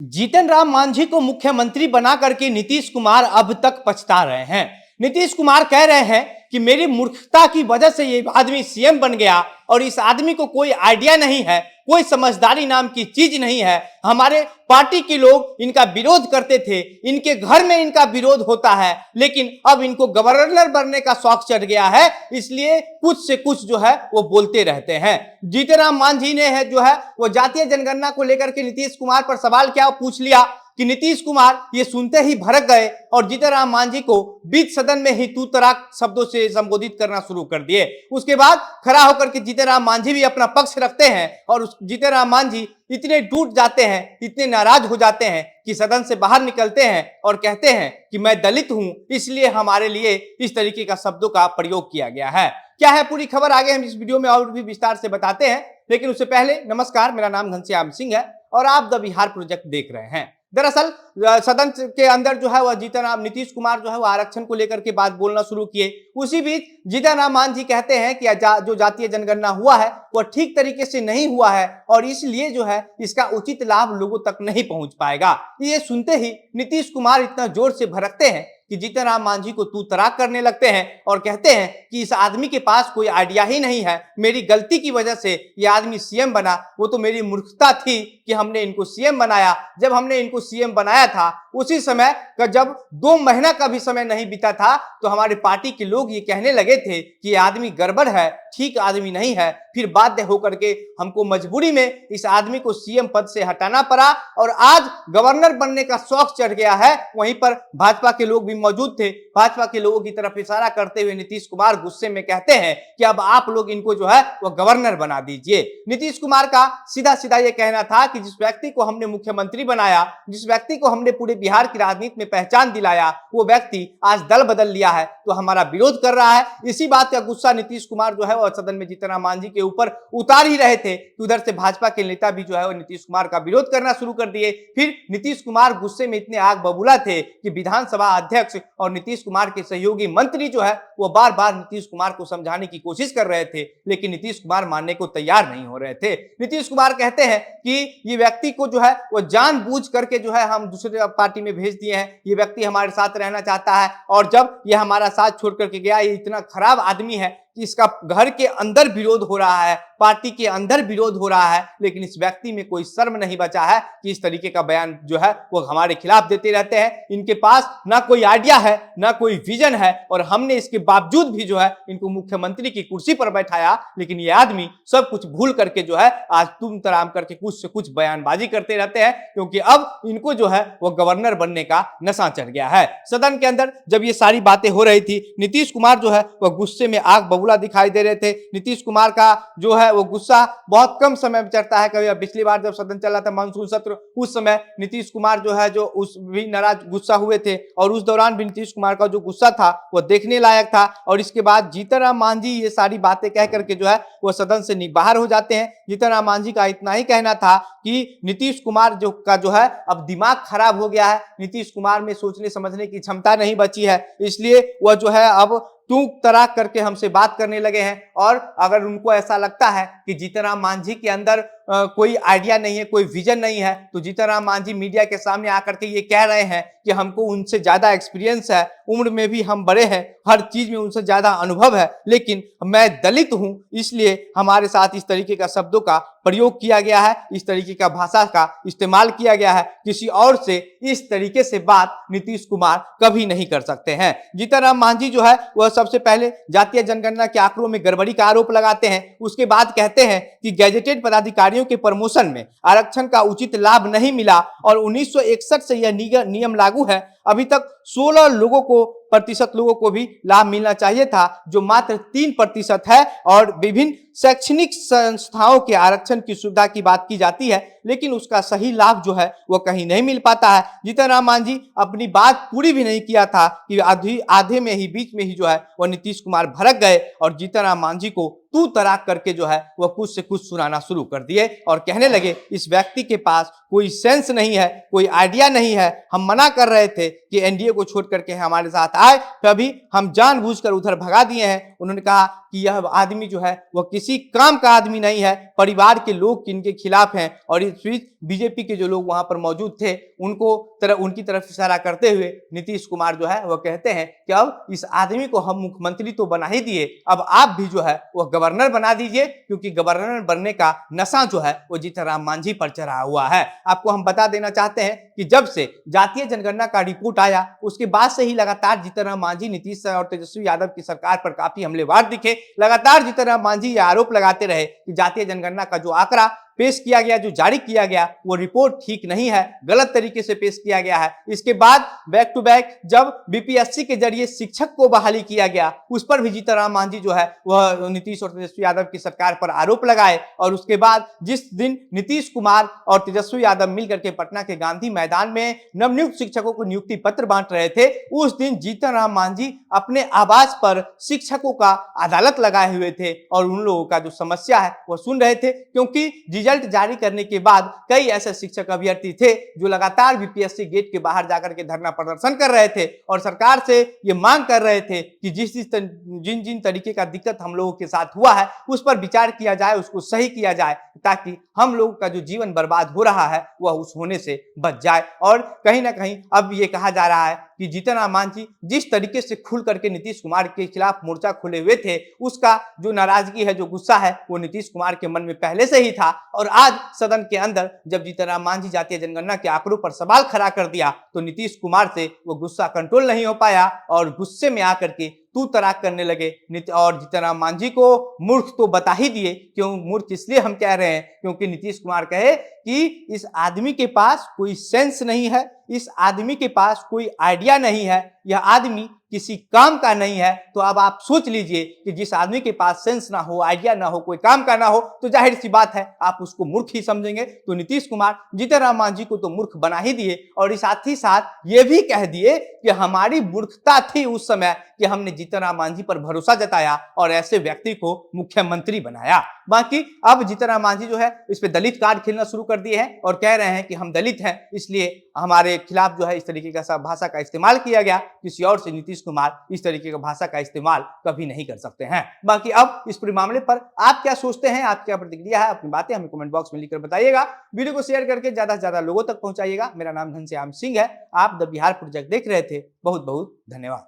जीतन राम मांझी को मुख्यमंत्री बना करके नीतीश कुमार अब तक पछता रहे हैं। नीतीश कुमार कह रहे हैं कि मेरी मूर्खता की वजह से ये आदमी सीएम बन गया और इस आदमी को कोई आइडिया नहीं है, कोई समझदारी नाम की चीज नहीं है। हमारे पार्टी के लोग इनका विरोध करते थे, इनके घर में इनका विरोध होता है, लेकिन अब इनको गवर्नर बनने का शौक चढ़ गया है, इसलिए कुछ से कुछ जो है वो बोलते रहते हैं। जीतन राम मांझी ने है जो है वो जातीय जनगणना को लेकर के नीतीश कुमार पर सवाल क्या पूछ लिया कि नीतीश कुमार ये सुनते ही भड़क गए और जीतन राम मांझी को बीच सदन में ही तू तड़ाक शब्दों से संबोधित करना शुरू कर दिए। उसके बाद खड़ा होकर के जीतन राम मांझी भी अपना पक्ष रखते हैं और जीतन राम मांझी इतने टूट जाते हैं, इतने नाराज हो जाते हैं कि सदन से बाहर निकलते हैं और कहते हैं कि मैं दलित हूं, इसलिए हमारे लिए इस तरीके का शब्दों का प्रयोग किया गया है। क्या है पूरी खबर आगे हम इस वीडियो में और भी विस्तार से बताते हैं, लेकिन उससे पहले नमस्कार, मेरा नाम घनश्याम सिंह है और आप द बिहार प्रोजेक्ट देख रहे हैं। दरअसल सदन के अंदर जो है वह जीतन राम नीतीश कुमार जो है वो आरक्षण को लेकर के बात बोलना शुरू किए। उसी बीच जीतन राम मांझी कहते हैं कि जो जातीय जनगणना हुआ है वह ठीक तरीके से नहीं हुआ है और इसलिए जो है इसका उचित लाभ लोगों तक नहीं पहुंच पाएगा। ये सुनते ही नीतीश कुमार इतना जोर से भड़कते हैं कि जीतन राम मांझी को तू तड़ाक करने लगते हैं और कहते हैं कि इस आदमी के पास कोई आइडिया ही नहीं है, मेरी गलती की वजह से ये आदमी सीएम बना, वो तो मेरी मूर्खता थी कि हमने इनको सीएम बनाया। जब हमने इनको सीएम बनाया था उसी समय का जब 2 महीना का भी समय नहीं बीता था तो हमारे पार्टी के लोग ये कहने लगे थे कि ये आदमी गड़बड़ है, ठीक आदमी नहीं है। फिर बाध्य होकर के हमको मजबूरी में इस आदमी को सीएम पद से हटाना पड़ा और आज गवर्नर बनने का शौक चढ़ गया है। वहीं पर भाजपा के लोग भी मौजूद थे। भाजपा के लोगों की तरफ इशारा करते हुए नीतीश कुमार गुस्से में कहते हैं कि अब आप लोग इनको जो है वो गवर्नर बना दीजिए। नीतीश कुमार का सीधा सीधा ये कहना था कि जिस व्यक्ति को हमने मुख्यमंत्री बनाया, जिस व्यक्ति को हमने पूरे बिहार की राजनीति में पहचान दिलाया, वो व्यक्ति आज दल बदल लिया है तो हमारा विरोध कर रहा है। इसी बात का गुस्सा नीतीश कुमार जो है वो सदन में जीतन राम मांझी के ऊपर उतार ही रहे थे कि उधर से भाजपा के नेता भी जो है वो नीतीश कुमार का विरोध करना शुरू कर दिए। फिर नीतीश कुमार गुस्से में इतने आग बबूला थे कि विधानसभा अध्यक्ष और नीतीश कुमार के सहयोगी मंत्री जो है वो बार बार नीतीश कुमार को समझाने की कोशिश कर रहे थे, लेकिन नीतीश कुमार मानने को तैयार नहीं हो रहे थे। नीतीश कुमार कहते हैं कि ये व्यक्ति को जो है वो जानबूझ करके जो है हम दूसरे पार्टी में भेज दिए हैं, ये व्यक्ति हमारे साथ रहना चाहता है और जब ये हमारा साथ छोड़ करके गया, ये इतना खराब आदमी है कि इसका घर के अंदर विरोध हो रहा है, पार्टी के अंदर विरोध हो रहा है, लेकिन इस व्यक्ति में कोई शर्म नहीं बचा है कि इस तरीके का बयान जो है वो हमारे खिलाफ देते रहते हैं। इनके पास ना कोई आइडिया है, ना कोई विजन है और हमने इसके बावजूद भी जो है इनको मुख्यमंत्री की कुर्सी पर बैठाया, लेकिन ये आदमी सब कुछ भूल करके जो है आज तुम तराम करके कुछ से कुछ बयानबाजी करते रहते हैं, क्योंकि अब इनको जो है वो गवर्नर बनने का नशा चढ़ गया है। सदन के अंदर जब ये सारी बातें हो रही थी, नीतीश कुमार जो है वह गुस्से में आग बबूला दिखाई दे रहे थे। नीतीश कुमार का जो है वो गुस्सा बहुत कम समय में चढ़ता है। कभी पिछली बार जब सदन चला था मानसून सत्र, उस समय नीतीश कुमार जो है जो उस भी नाराज गुस्सा हुए थे और उस दौरान भी नीतीश कुमार का जो गुस्सा था वो देखने लायक था। और इसके बाद जीतन राम मांझी ये सारी बातें कह करके जो है वो सदन से बाहर हो जाते हैं। जीतन राम मांझी का इतना ही कहना था कि नीतीश कुमार जो है अब दिमाग खराब हो गया है, नीतीश कुमार में सोचने समझने की क्षमता नहीं बची है, इसलिए वह जो है अब तू तड़ाक करके हमसे बात करने लगे हैं। और अगर उनको ऐसा लगता है कि जीतन राम मांझी के अंदर कोई आइडिया नहीं है, कोई विजन नहीं है, तो जीतन राम मांझी मीडिया के सामने आकर के ये कह रहे हैं कि हमको उनसे ज्यादा एक्सपीरियंस है, उम्र में भी हम बड़े हैं, हर चीज में उनसे ज्यादा अनुभव है, लेकिन मैं दलित हूं, इसलिए हमारे साथ इस तरीके का शब्दों का प्रयोग किया गया है, इस तरीके का भाषा का इस्तेमाल किया गया है। किसी और से इस तरीके से बात नीतीश कुमार कभी नहीं कर सकते हैं। जीतन राम मांझी जो है वह सबसे पहले जातीय जनगणना के आंकड़ों में गड़बड़ी का आरोप लगाते हैं। उसके बाद कहते हैं कि गैजेटेड पदाधिकारियों के प्रमोशन में आरक्षण का उचित लाभ नहीं मिला और 1961 से यह नियम लागू है। अभी तक 16 प्रतिशत लोगों को भी लाभ मिलना चाहिए था, जो मात्र 3% है। और विभिन्न शैक्षणिक संस्थाओं के आरक्षण की सुविधा की बात की जाती है, लेकिन उसका सही लाभ जो है वो कहीं नहीं मिल पाता है। जीतन राम मांझी अपनी बात पूरी भी नहीं किया था कि आधे में ही बीच में ही जो है वो नीतीश कुमार भड़क गए और जीतन राम मांझी को तू तड़ाक करके जो है वह कुछ से कुछ सुनाना शुरू कर दिए और कहने लगे इस व्यक्ति के पास कोई सेंस नहीं है, कोई आइडिया नहीं है, हम मना कर रहे थे कि एनडीए को छोड़ करके हमारे साथ आए, तभी हम जानबूझकर उधर भगा दिए हैं। उन्होंने कहा कि यह आदमी जो है वह किसी काम का आदमी नहीं है, परिवार के लोग इनके खिलाफ हैं। और इस बीच बीजेपी के जो लोग वहां पर मौजूद थे उनकी तरफ इशारा करते हुए नीतीश कुमार जो है वह कहते हैं कि अब इस आदमी को हम मुख्यमंत्री तो बना ही दिए, अब आप भी जो है वह गवर्नर बना दीजिए, क्योंकि गवर्नर बनने का नशा जो है वो जीतन राम मांझी पर चढ़ा हुआ है। आपको हम बता देना चाहते हैं कि जब से जातीय जनगणना का रिपोर्ट आया उसके बाद से ही लगातार जीतन राम मांझी, नीतीश और तेजस्वी यादव की सरकार पर काफी हमलेवार दिखे। लगातार जीतन राम मांझी ये आरोप लगाते रहे कि जातीय जनगणना का जो आंकड़ा पेश किया गया, जो जारी किया गया, वो रिपोर्ट ठीक नहीं है, गलत तरीके से पेश किया गया है। इसके बाद बैक टू बैक जब बीपीएससी के जरिए शिक्षक को बहाली किया गया, उस पर भी जीतन राम मांझी जो है वह नीतीश और तेजस्वी यादव की सरकार पर आरोप लगाए। और उसके बाद जिस दिन नीतीश कुमार और तेजस्वी यादव मिलकर के पटना के गांधी मैदान में नवनियुक्त शिक्षकों को नियुक्ति पत्र बांट रहे थे, उस दिन जीतन राम मांझी अपने आवास पर शिक्षकों का अदालत लगाए हुए थे और उन लोगों का जो समस्या है वो सुन रहे थे। क्योंकि रिजल्ट जारी करने के बाद कई ऐसे शिक्षक अभ्यर्थी थे जो लगातार बीपीएससी गेट के बाहर जाकर के धरना प्रदर्शन कर रहे थे और सरकार से ये मांग कर रहे थे कि जिन जिन तरीके का दिक्कत हम लोगों के साथ हुआ है उस पर विचार किया जाए, उसको सही किया जाए, ताकि हम लोगों का जो जीवन बर्बाद हो रहा है वह उस होने से बच जाए। और कहीं ना कहीं अब ये कहा जा रहा है कि जीतन राम मांझी जिस तरीके से खुल करके नीतीश कुमार के खिलाफ मोर्चा खोले हुए थे, उसका जो नाराजगी है, जो गुस्सा है, वो नीतीश कुमार के मन में पहले से ही था। और आज सदन के अंदर जब जीतन राम मांझी जातीय जनगणना के आंकड़ों पर सवाल खड़ा कर दिया तो नीतीश कुमार से वो गुस्सा कंट्रोल नहीं हो पाया और गुस्से में आकर के तू तराक करने लगे। और जीतन राम मांझी को मूर्ख तो बता ही दिए। क्यों मूर्ख इसलिए हम कह रहे हैं क्योंकि नीतीश कुमार कहे कि इस आदमी के पास कोई सेंस नहीं है, इस आदमी के पास कोई आइडिया नहीं है, यह आदमी किसी काम का नहीं है। तो अब आप सोच लीजिए कि जिस आदमी के पास सेंस ना हो, आइडिया ना हो, कोई काम का ना हो, तो जाहिर सी बात है आप उसको मूर्ख ही समझेंगे। तो नीतीश कुमार जीतन राम मांझी को तो मूर्ख बना ही दिए और साथ ही साथ ये भी कह दिए कि हमारी मूर्खता थी उस समय कि हमने जीतन राम मांझी पर भरोसा जताया और ऐसे व्यक्ति को मुख्यमंत्री बनाया। बाकी अब जीतन राम मांझी जो है इस पे दलित कार्ड खेलना शुरू कर दिए हैं और कह रहे हैं कि हम दलित हैं, इसलिए हमारे खिलाफ जो है इस तरीके का भाषा का इस्तेमाल किया गया। किसी और से नीतीश कुमार इस तरीके का भाषा का इस्तेमाल कभी नहीं कर सकते हैं। बाकी अब इस पूरे मामले पर आप क्या सोचते हैं, आप क्या प्रतिक्रिया है, अपनी बातें हमें कमेंट बॉक्स में लिखकर बताइएगा। वीडियो को शेयर करके ज्यादा से ज्यादा लोगों तक पहुंचाइएगा। मेरा नाम घनश्याम सिंह है, आप द बिहार प्रोजेक्ट देख रहे थे। बहुत बहुत धन्यवाद।